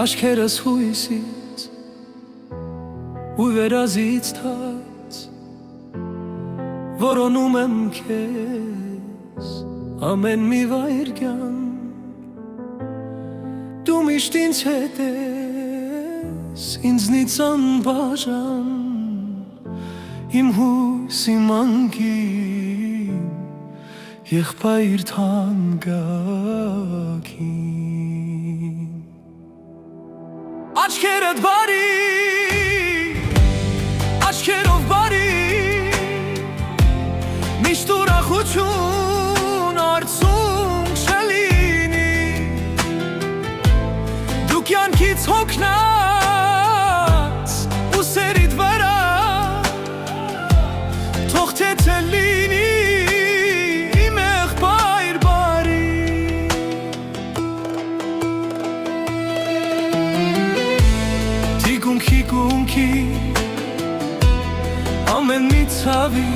Aşkeres hույսից ու վերազից թաց որոնում եմ քեզ ամեն մի վայրկյան դու միշտ ինձ հետ ես ինձնից անբաժան իմ հույս իմ անկին եղբայր թանկագին Աչքերդ բարի, աչքերով բարի Միշտ ուրախություն արցունք չլինի Դու կյանքից հոգնած ու սերիդ վրա Թող թեթը լինի իմ եղբայր բարի Թիկունքի ամեն մի ցավի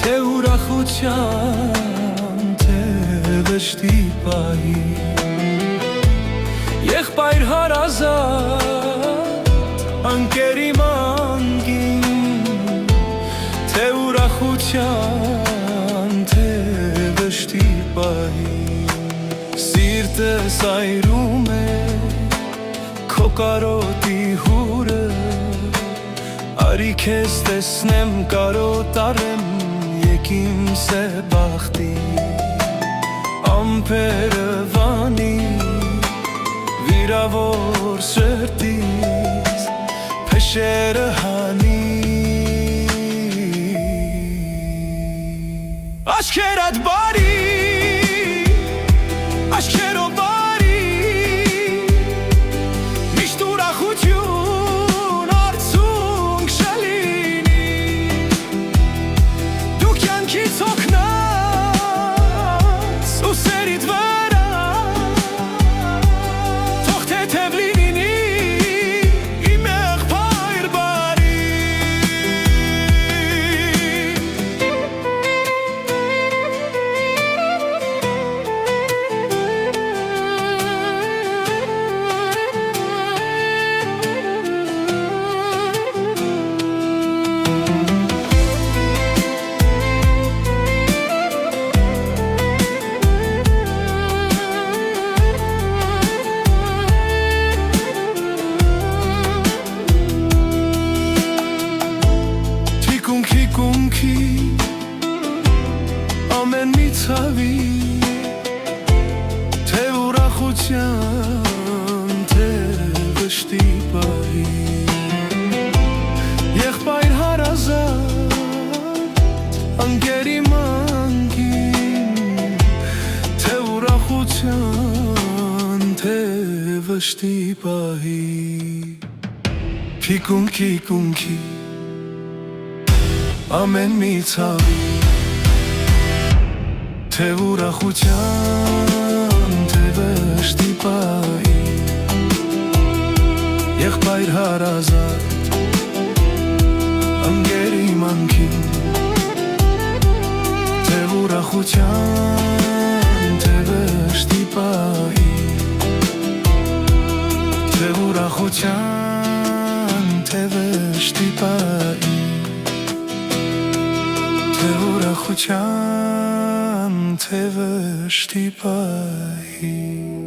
Թե ուրախության, թե վշտի պահի Եղբայր հարազատ, անկեր իմ անկին Թե ուրախության, թե վշտի պահի Սիրտս այրում է քո կարոտի հուրը Արի քեզ տեսնեմ կարոտարեմ եկիմ սեպախտի Ամպերը վանի վիրավոր սրտից Փեշերը հանի Աչքերդ բարի Աչքերով բարի Միշտ ուրախություն արցունք չլինի Դու կյանքից հոգնած ու սերիդ վրա Թող թեթև լինի իմ եղբայր բարի Թիկունքի ամեն մի ցավի Թե ուրախության, թե վշտի պահի Եղբայր հարազատ, անկեր իմ անկին Թե ուրախության, թե վշտի պահի Թիկունքի ամեն մի ցավի Թե ուրախության, թե վշտի պահի Եղբայր հարազատ, անկեր իմ անկին Թե ուրախության, թե վշտի պահի Թե ուրախության, թե վշտի պահի Թե ուրախության, թե վշտի պահի